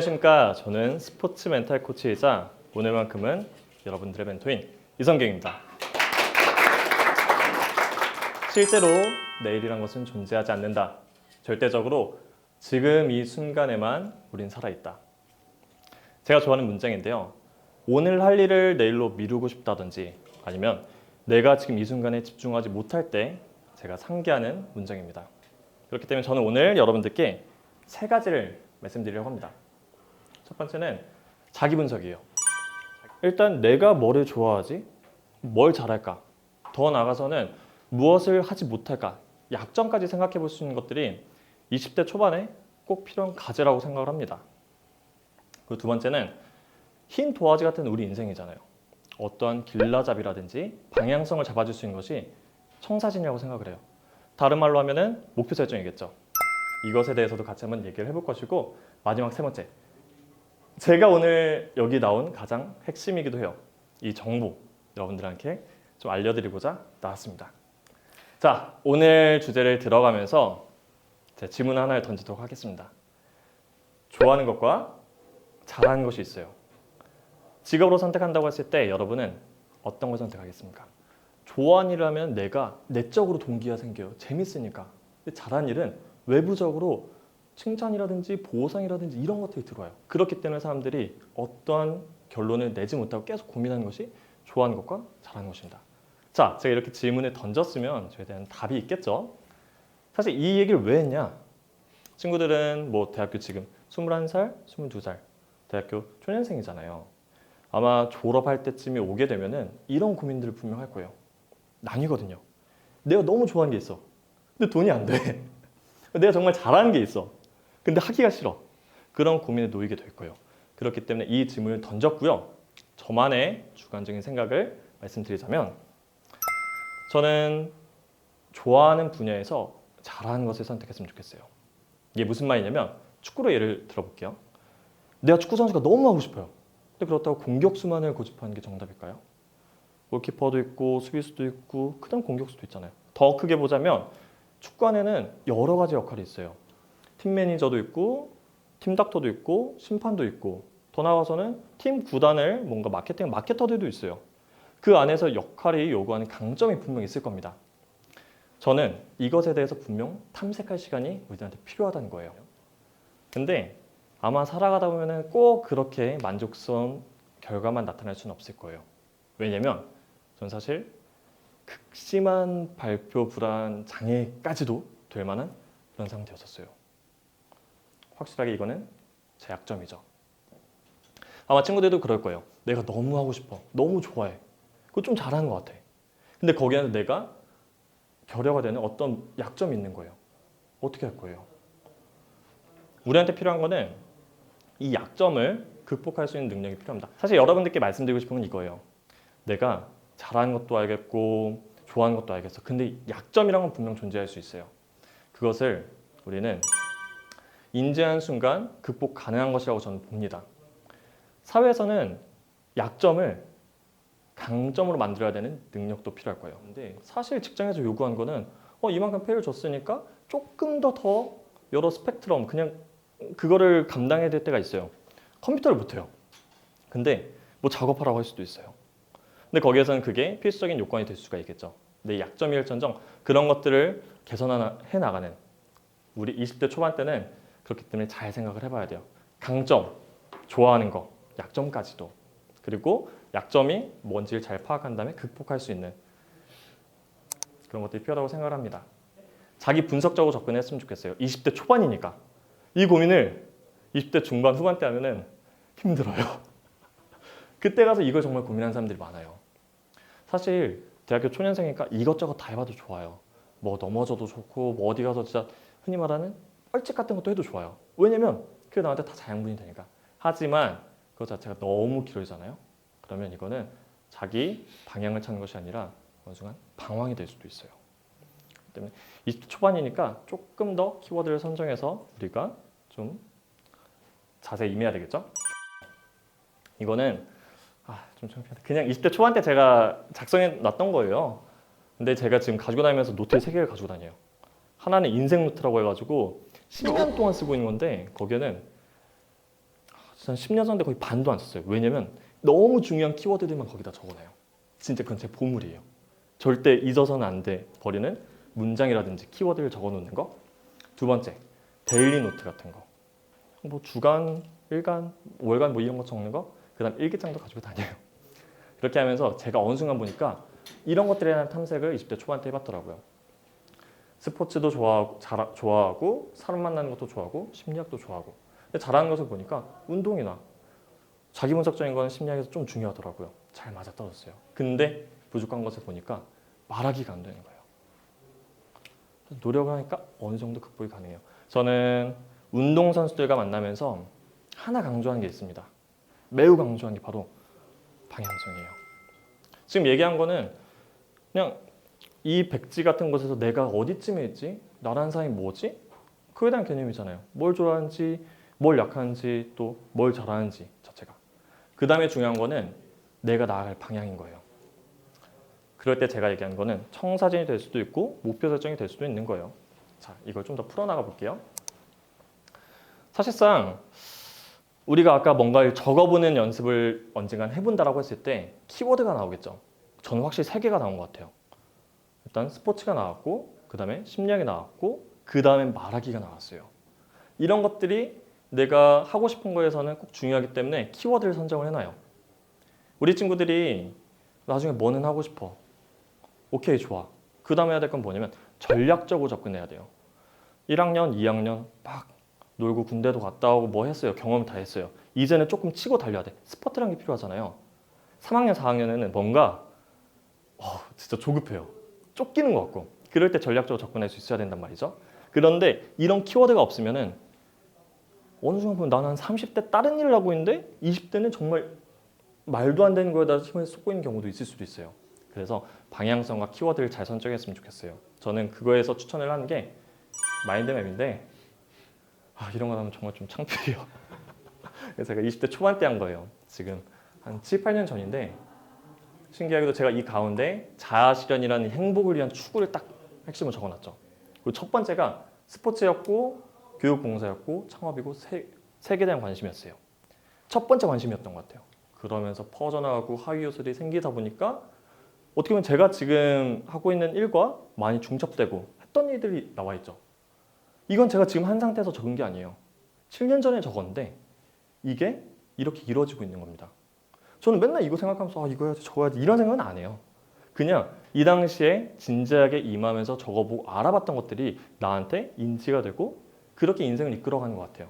안녕하십니까. 저는 스포츠 멘탈 코치이자 오늘만큼은 여러분들의 멘토인 이성경입니다. 실제로 내일이란 것은 존재하지 않는다. 절대적으로 지금 이 순간에만 우린 살아있다. 제가 좋아하는 문장인데요. 오늘 할 일을 내일로 미루고 싶다든지 아니면 내가 지금 이 순간에 집중하지 못할 때 제가 상기하는 문장입니다. 그렇기 때문에 저는 오늘 여러분들께 세 가지를 말씀드리려고 합니다. 첫 번째는 자기 분석이에요. 일단 내가 뭐를 좋아하지? 뭘 잘할까? 더 나아가서는 무엇을 하지 못할까? 약점까지 생각해 볼 수 있는 것들이 20대 초반에 꼭 필요한 과제라고 생각을 합니다. 그리고 두 번째는 흰 도화지 같은 우리 인생이잖아요. 어떠한 길라잡이라든지 방향성을 잡아줄 수 있는 것이 청사진이라고 생각을 해요. 다른 말로 하면은 목표 설정이겠죠. 이것에 대해서도 같이 한번 얘기를 해볼 것이고, 마지막 세 번째, 제가 오늘 여기 나온 가장 핵심이기도 해요. 이 정보 여러분들한테 좀 알려드리고자 나왔습니다. 자, 오늘 주제를 들어가면서 제 질문 하나를 던지도록 하겠습니다. 좋아하는 것과 잘하는 것이 있어요. 직업으로 선택한다고 했을 때 여러분은 어떤 걸 선택하겠습니까? 좋아하는 일을 하면 내가 내적으로 동기가 생겨요. 재밌으니까. 근데 잘하는 일은 외부적으로 칭찬이라든지 보상이라든지 이런 것들이 들어와요. 그렇기 때문에 사람들이 어떠한 결론을 내지 못하고 계속 고민하는 것이 좋아하는 것과 잘하는 것입니다. 자, 제가 이렇게 질문을 던졌으면 저에 대한 답이 있겠죠. 사실 이 얘기를 왜 했냐? 친구들은 뭐 대학교 지금 21살, 22살 대학교 초년생이잖아요. 아마 졸업할 때쯤에 오게 되면은 이런 고민들을 분명 할 거예요. 난이거든요. 내가 너무 좋아하는 게 있어. 근데 돈이 안 돼. 내가 정말 잘하는 게 있어. 근데 하기가 싫어. 그런 고민에 놓이게 될 거예요. 그렇기 때문에 이 질문을 던졌고요. 저만의 주관적인 생각을 말씀드리자면, 저는 좋아하는 분야에서 잘하는 것을 선택했으면 좋겠어요. 이게 무슨 말이냐면, 축구로 예를 들어볼게요. 내가 축구 선수가 너무 하고 싶어요. 근데 그렇다고 공격수만을 고집하는 게 정답일까요? 골키퍼도 있고 수비수도 있고 그다음 공격수도 있잖아요. 더 크게 보자면 축구 안에는 여러 가지 역할이 있어요. 팀 매니저도 있고 팀 닥터도 있고 심판도 있고, 더 나아가서는 팀 구단을 뭔가 마케터들도 있어요. 그 안에서 역할이 요구하는 강점이 분명 있을 겁니다. 저는 이것에 대해서 분명 탐색할 시간이 우리한테 필요하다는 거예요. 근데 아마 살아가다 보면 꼭 그렇게 만족스러운 결과만 나타날 수는 없을 거예요. 왜냐면 전 사실 극심한 발표 불안 장애까지도 될 만한 그런 상태였었어요. 확실하게 이거는 제 약점이죠. 아마 친구들도 그럴 거예요. 내가 너무 하고 싶어. 너무 좋아해. 그거 좀 잘하는 것 같아. 근데 거기에는 내가 결여가 되는 어떤 약점이 있는 거예요. 어떻게 할 거예요? 우리한테 필요한 거는 이 약점을 극복할 수 있는 능력이 필요합니다. 사실 여러분들께 말씀드리고 싶은 건 이거예요. 내가 잘하는 것도 알겠고 좋아하는 것도 알겠어. 근데 약점이란 건 분명 존재할 수 있어요. 그것을 우리는 인지하는 순간 극복 가능한 것이라고 저는 봅니다. 사회에서는 약점을 강점으로 만들어야 되는 능력도 필요할 거예요. 근데 사실 직장에서 요구한 거는 이만큼 페이를 줬으니까 조금 더 여러 스펙트럼 그냥 그거를 감당해야 될 때가 있어요. 컴퓨터를 못해요. 근데 뭐 작업하라고 할 수도 있어요. 근데 거기에서는 그게 필수적인 요건이 될 수가 있겠죠. 내 약점일전정 그런 것들을 개선해 나가는 우리 20대 초반 때는 그렇기 때문에 잘 생각을 해봐야 돼요. 강점, 좋아하는 거, 약점까지도. 그리고 약점이 뭔지를 잘 파악한 다음에 극복할 수 있는 그런 것들이 필요하다고 생각을 합니다. 자기 분석적으로 접근했으면 좋겠어요. 20대 초반이니까. 이 고민을 20대 중반 후반 때 하면은 힘들어요. 그때 가서 이걸 정말 고민하는 사람들이 많아요. 사실 대학교 초년생이니까 이것저것 다 해봐도 좋아요. 뭐 넘어져도 좋고 뭐 어디 가서 진짜 흔히 말하는 뻘짓 같은 것도 해도 좋아요. 왜냐면 그게 나한테 다 자양분이 되니까. 하지만 그것 자체가 너무 길어지잖아요. 그러면 이거는 자기 방향을 찾는 것이 아니라 어느 순간 방황이 될 수도 있어요. 그렇기 때문에 20대 초반이니까 조금 더 키워드를 선정해서 우리가 좀 자세히 임해야 되겠죠? 이거는 좀 창피하다. 그냥 20대 초반 때 제가 작성해 놨던 거예요. 근데 제가 지금 가지고 다니면서 노트를 3개를 가지고 다녀요. 하나는 인생 노트라고 해가지고 10년 동안 쓰고 있는 건데 거기에는 한 10년 전인데 거의 반도 안 썼어요. 왜냐면 너무 중요한 키워드들만 거기다 적어놔요. 진짜 그건 제 보물이에요. 절대 잊어서는 안 돼 버리는 문장이라든지 키워드를 적어놓는 거. 두 번째, 데일리 노트 같은 거. 뭐 주간, 일간, 월간 뭐 이런 거 적는 거. 그다음 일기장도 가지고 다녀요. 그렇게 하면서 제가 어느 순간 보니까 이런 것들에 대한 탐색을 20대 초반 때 해봤더라고요. 스포츠도 좋아하고 사람 만나는 것도 좋아하고 심리학도 좋아하고. 근데 잘하는 것을 보니까 운동이나 자기분석적인 거는 심리학에서 좀 중요하더라고요. 잘 맞아떨어졌어요. 근데 부족한 것을 보니까 말하기가 안 되는 거예요. 노력을 하니까 어느 정도 극복이 가능해요. 저는 운동선수들과 만나면서 하나 강조하는 게 있습니다. 매우 강조하는 게 바로 방향성이에요. 지금 얘기한 거는 그냥 이 백지 같은 곳에서 내가 어디쯤에 있지? 나라는 사람이 뭐지? 그에 대한 개념이잖아요. 뭘 좋아하는지, 뭘 약하는지, 또 뭘 잘하는지 자체가. 그 다음에 중요한 거는 내가 나아갈 방향인 거예요. 그럴 때 제가 얘기한 거는 청사진이 될 수도 있고 목표 설정이 될 수도 있는 거예요. 자, 이걸 좀 더 풀어나가 볼게요. 사실상 우리가 아까 뭔가를 적어보는 연습을 언젠간 해본다라고 했을 때 키워드가 나오겠죠. 저는 확실히 3개가 나온 것 같아요. 일단 스포츠가 나왔고, 그 다음에 심리학이 나왔고, 그 다음에 말하기가 나왔어요. 이런 것들이 내가 하고 싶은 거에서는 꼭 중요하기 때문에 키워드를 선정을 해놔요. 우리 친구들이 나중에 뭐는 하고 싶어. 오케이, 좋아. 그 다음에 해야 될 건 뭐냐면 전략적으로 접근해야 돼요. 1학년, 2학년 막 놀고 군대도 갔다 오고 뭐 했어요. 경험 다 했어요. 이제는 조금 치고 달려야 돼. 스퍼트라는 게 필요하잖아요. 3학년, 4학년에는 뭔가 진짜 조급해요. 쫓기는 것 같고. 그럴 때 전략적으로 접근할 수 있어야 된단 말이죠. 그런데 이런 키워드가 없으면은 어느 순간 보면 나는 한 30대 다른 일을 하고 있는데 20대는 정말 말도 안 되는 거에다 힘을 쏟고 있는 경우도 있을 수도 있어요. 그래서 방향성과 키워드를 잘 선정했으면 좋겠어요. 저는 그거에서 추천을 하는 게 마인드맵인데 이런 거 하면 정말 좀 창피해요. 그래서 제가 20대 초반 때 한 거예요. 지금 한 7, 8년 전인데 신기하게도 제가 이 가운데 자아실현이라는 행복을 위한 추구를 딱 핵심을 적어놨죠. 그리고 첫 번째가 스포츠였고 교육봉사였고 창업이고 색에 대한 관심이었어요. 첫 번째 관심이었던 것 같아요. 그러면서 퍼져나가고 하위 요소들이 생기다 보니까 어떻게 보면 제가 지금 하고 있는 일과 많이 중첩되고 했던 일들이 나와 있죠. 이건 제가 지금 한 상태에서 적은 게 아니에요. 7년 전에 적었는데 이게 이렇게 이루어지고 있는 겁니다. 저는 맨날 이거 생각하면서 이거 해야지 저거 해야지 이런 생각은 안 해요. 그냥 이 당시에 진지하게 임하면서 적어보고 알아봤던 것들이 나한테 인지가 되고 그렇게 인생을 이끌어가는 것 같아요.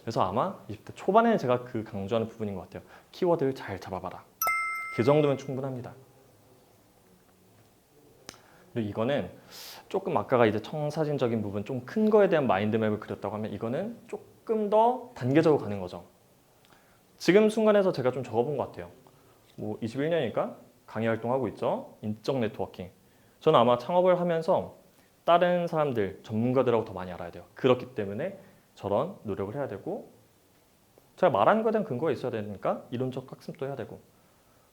그래서 아마 20대 초반에는 제가 그 강조하는 부분인 것 같아요. 키워드를 잘 잡아봐라. 그 정도면 충분합니다. 그리고 이거는 조금 아까가 이제 청사진적인 부분 좀 큰 거에 대한 마인드맵을 그렸다고 하면 이거는 조금 더 단계적으로 가는 거죠. 지금 순간에서 제가 좀 적어본 것 같아요. 뭐 21년이니까 강의 활동하고 있죠. 인적 네트워킹. 저는 아마 창업을 하면서 다른 사람들, 전문가들하고 더 많이 알아야 돼요. 그렇기 때문에 저런 노력을 해야 되고 제가 말하는 거에 대한 근거가 있어야 되니까 이론적 학습도 해야 되고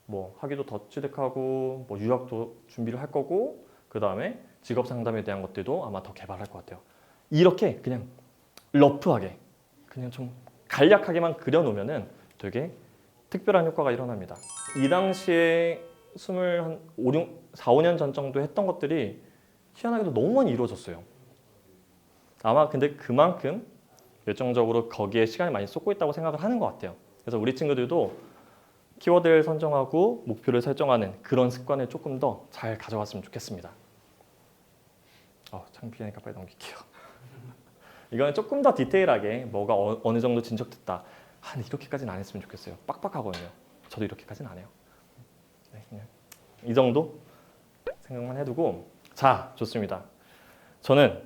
뭐 학위도 더 취득하고 뭐 유학도 준비를 할 거고 그 다음에 직업 상담에 대한 것들도 아마 더 개발할 것 같아요. 이렇게 그냥 러프하게 그냥 좀 간략하게만 그려놓으면은 되게 특별한 효과가 일어납니다. 이 당시에 4, 5년 전 정도 했던 것들이 희한하게도 너무 많이 이루어졌어요. 아마 근데 그만큼 열정적으로 거기에 시간을 많이 쏟고 있다고 생각을 하는 것 같아요. 그래서 우리 친구들도 키워드를 선정하고 목표를 설정하는 그런 습관을 조금 더 잘 가져갔으면 좋겠습니다. 창피하니까 빨리 넘길게요. 이거는 조금 더 디테일하게 뭐가 어느 정도 진척됐다. 이렇게까지는 안 했으면 좋겠어요. 빡빡하거든요. 저도 이렇게까지는 안 해요. 네, 그냥 이 정도 생각만 해두고 자, 좋습니다. 저는